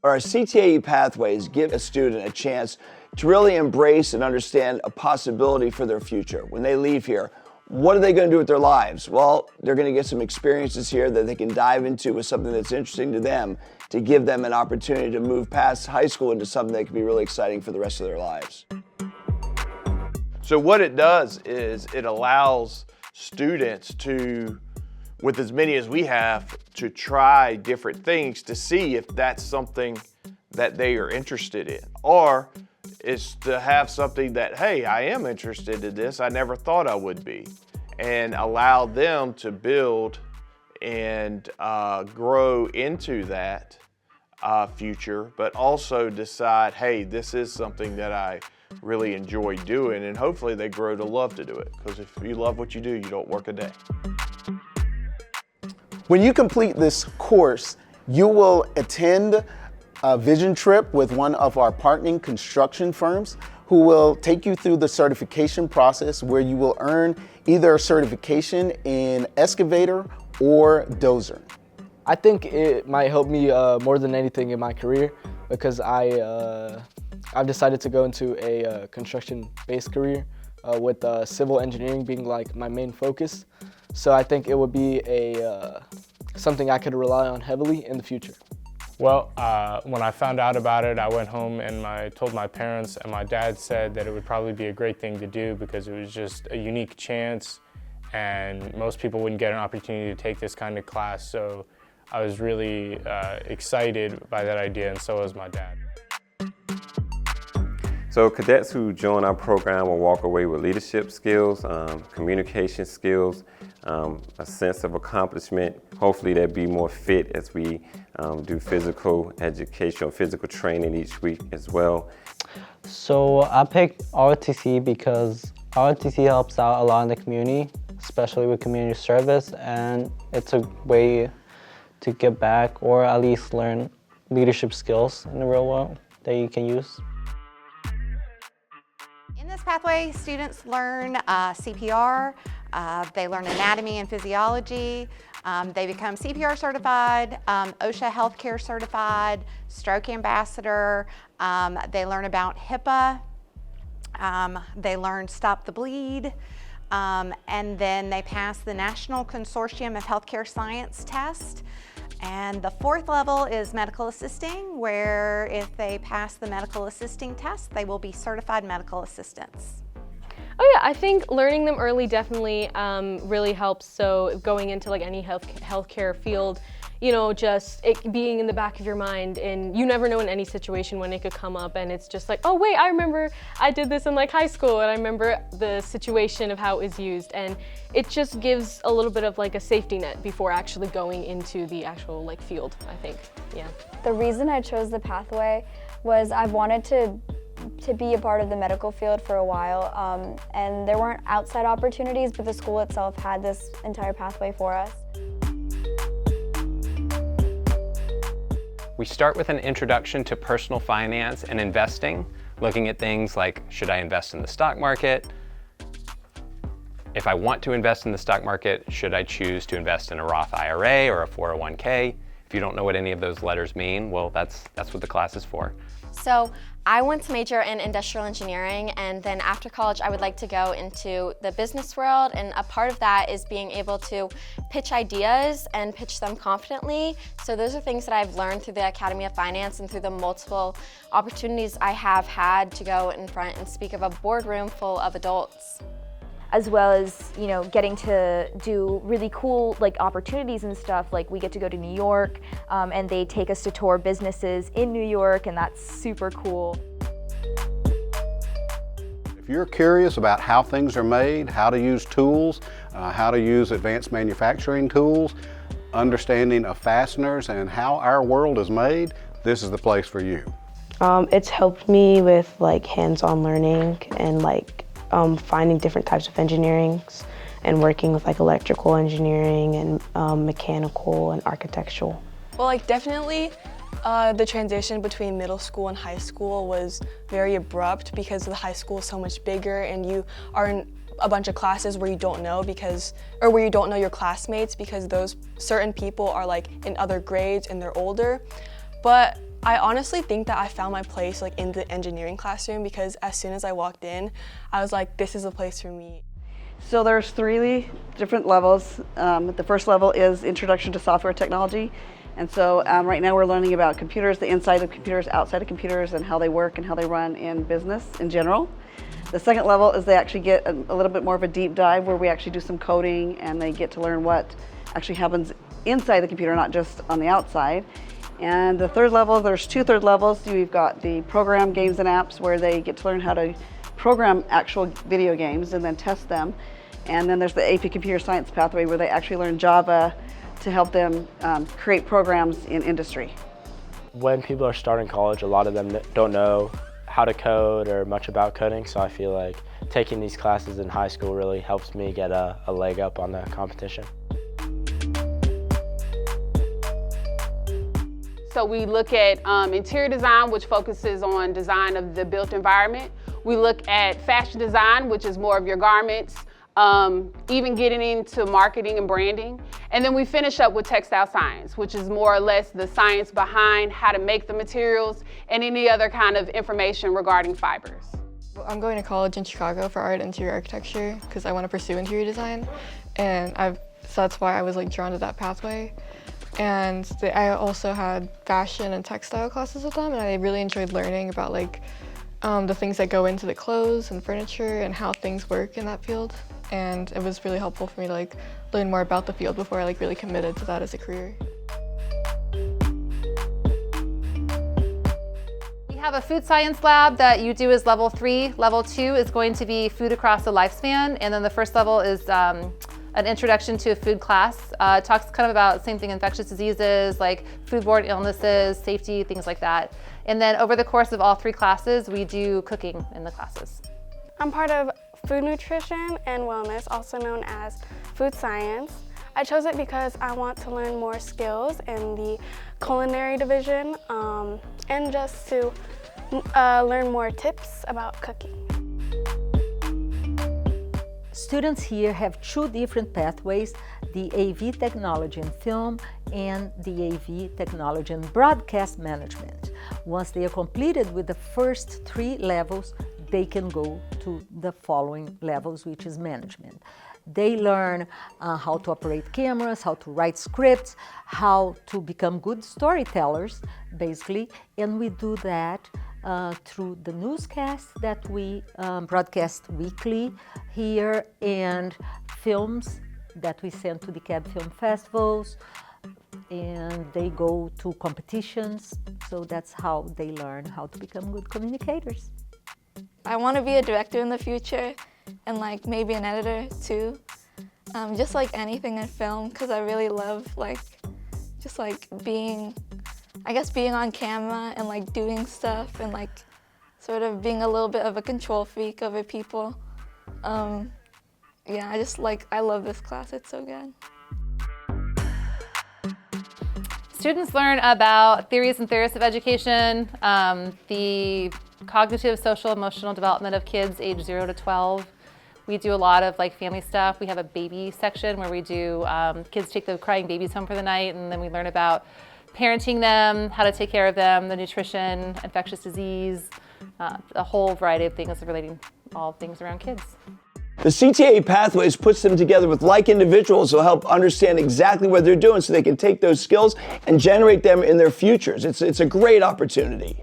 Our CTAE Pathways give a student a chance to really embrace and understand a possibility for their future. When they leave here, what are they going to do with their lives? Well, they're going to get some experiences here that they can dive into with something that's interesting to them to give them an opportunity to move past high school into something that can be really exciting for the rest of their lives. So what it does is it allows students to, with as many as we have, to try different things to see if that's something that they are interested in, or is to have something that, hey, I am interested in this, I never thought I would be, and allow them to build and grow into that future, but also decide, hey, this is something that I really enjoy doing, and hopefully they grow to love to do it, because if you love what you do, you don't work a day. When you complete this course, you will attend a vision trip with one of our partnering construction firms who will take you through the certification process, where you will earn either a certification in excavator or dozer. I think it might help me more than anything in my career, because I've decided to go into a construction-based career with civil engineering being like my main focus. So I think it would be something I could rely on heavily in the future. Well, when I found out about it, I went home and told my parents, and my dad said that it would probably be a great thing to do because it was just a unique chance and most people wouldn't get an opportunity to take this kind of class. So I was really excited by that idea, and so was my dad. So cadets who join our program will walk away with leadership skills, communication skills, a sense of accomplishment. Hopefully they'll be more fit as we do physical education or physical training each week as well. So I picked ROTC because ROTC helps out a lot in the community, especially with community service, and it's a way to give back or at least learn leadership skills in the real world that you can use. In this pathway, students learn CPR, they learn anatomy and physiology, they become CPR certified, OSHA healthcare certified, stroke ambassador, they learn about HIPAA, they learn Stop the Bleed, and then they pass the National Consortium of Healthcare Science test. And the fourth level is medical assisting, where if they pass the medical assisting test, they will be certified medical assistants. Oh yeah, I think learning them early definitely really helps. So going into like any healthcare field, you know, just it being in the back of your mind, and you never know in any situation when it could come up, and it's just like, oh wait, I remember I did this in like high school, and I remember the situation of how it was used, and it just gives a little bit of like a safety net before actually going into the actual like field, I think, yeah. The reason I chose the pathway was I've wanted to be a part of the medical field for a while, and there weren't outside opportunities, but the school itself had this entire pathway for us. We start with an introduction to personal finance and investing, looking at things like, should I invest in the stock market? If I want to invest in the stock market, should I choose to invest in a Roth IRA or a 401k? If you don't know what any of those letters mean, well, that's what the class is for. So I want to major in industrial engineering, and then after college I would like to go into the business world, and a part of that is being able to pitch ideas and pitch them confidently. So those are things that I've learned through the Academy of Finance and through the multiple opportunities I have had to go in front and speak of a boardroom full of adults. As well as, you know, getting to do really cool like opportunities and stuff. Like we get to go to New York and they take us to tour businesses in New York, and that's super cool. If you're curious about how things are made, how to use tools, how to use advanced manufacturing tools, understanding of fasteners and how our world is made, this is the place for you. It's helped me with like hands-on learning and like finding different types of engineerings and working with like electrical engineering and mechanical and architectural. Well, like definitely the transition between middle school and high school was very abrupt because the high school is so much bigger and you are in a bunch of classes where you don't know where you don't know your classmates because those certain people are like in other grades and they're older. But I honestly think that I found my place like in the engineering classroom, because as soon as I walked in, I was like, this is a place for me. So there's 3 different levels. The first level is Introduction to Software Technology. And so right now we're learning about computers, the inside of computers, outside of computers, and how they work and how they run in business in general. The second level is they actually get a little bit more of a deep dive where we actually do some coding and they get to learn what actually happens inside the computer, not just on the outside. And the third level, there's 2 third levels. We've got the program, games, and apps where they get to learn how to program actual video games and then test them. And then there's the AP Computer Science pathway where they actually learn Java to help them create programs in industry. When people are starting college, a lot of them don't know how to code or much about coding, so I feel like taking these classes in high school really helps me get a leg up on the competition. So we look at interior design, which focuses on design of the built environment. We look at fashion design, which is more of your garments, even getting into marketing and branding. And then we finish up with textile science, which is more or less the science behind how to make the materials and any other kind of information regarding fibers. I'm going to college in Chicago for art and interior architecture because I want to pursue interior design, and so that's why I was like drawn to that pathway. And I also had fashion and textile classes with them, and I really enjoyed learning about like the things that go into the clothes and furniture and how things work in that field. And it was really helpful for me to like learn more about the field before I like really committed to that as a career. We have a food science lab that you do as level 3. Level 2 is going to be food across the lifespan, and then the first level is an introduction to a food class. It talks kind of about same thing, infectious diseases, like foodborne illnesses, safety, things like that. And then over the course of all 3 classes, we do cooking in the classes. I'm part of food nutrition and wellness, also known as food science. I chose it because I want to learn more skills in the culinary division and just to learn more tips about cooking. Students here have 2 different pathways, the AV Technology in Film and the AV Technology in Broadcast Management. Once they are completed with the first 3 levels, they can go to the following levels, which is management. They learn how to operate cameras, how to write scripts, how to become good storytellers, basically, and we do that through the newscasts that we broadcast weekly here and films that we send to DeKalb film festivals, and they go to competitions, so that's how they learn how to become good communicators. I want to be a director in the future and like maybe an editor too. Just like anything in film, because I really love like just like being on camera and like doing stuff and like sort of being a little bit of a control freak over people. Yeah, I love this class, it's so good. Students learn about theories and theorists of education, the cognitive, social, emotional development of kids age 0 to 12. We do a lot of like family stuff. We have a baby section where we do, kids take the crying babies home for the night, and then we learn about parenting them, how to take care of them, the nutrition, infectious disease, a whole variety of things relating all things around kids. The CTAE Pathways puts them together with like individuals who help understand exactly what they're doing so they can take those skills and generate them in their futures. It's a great opportunity.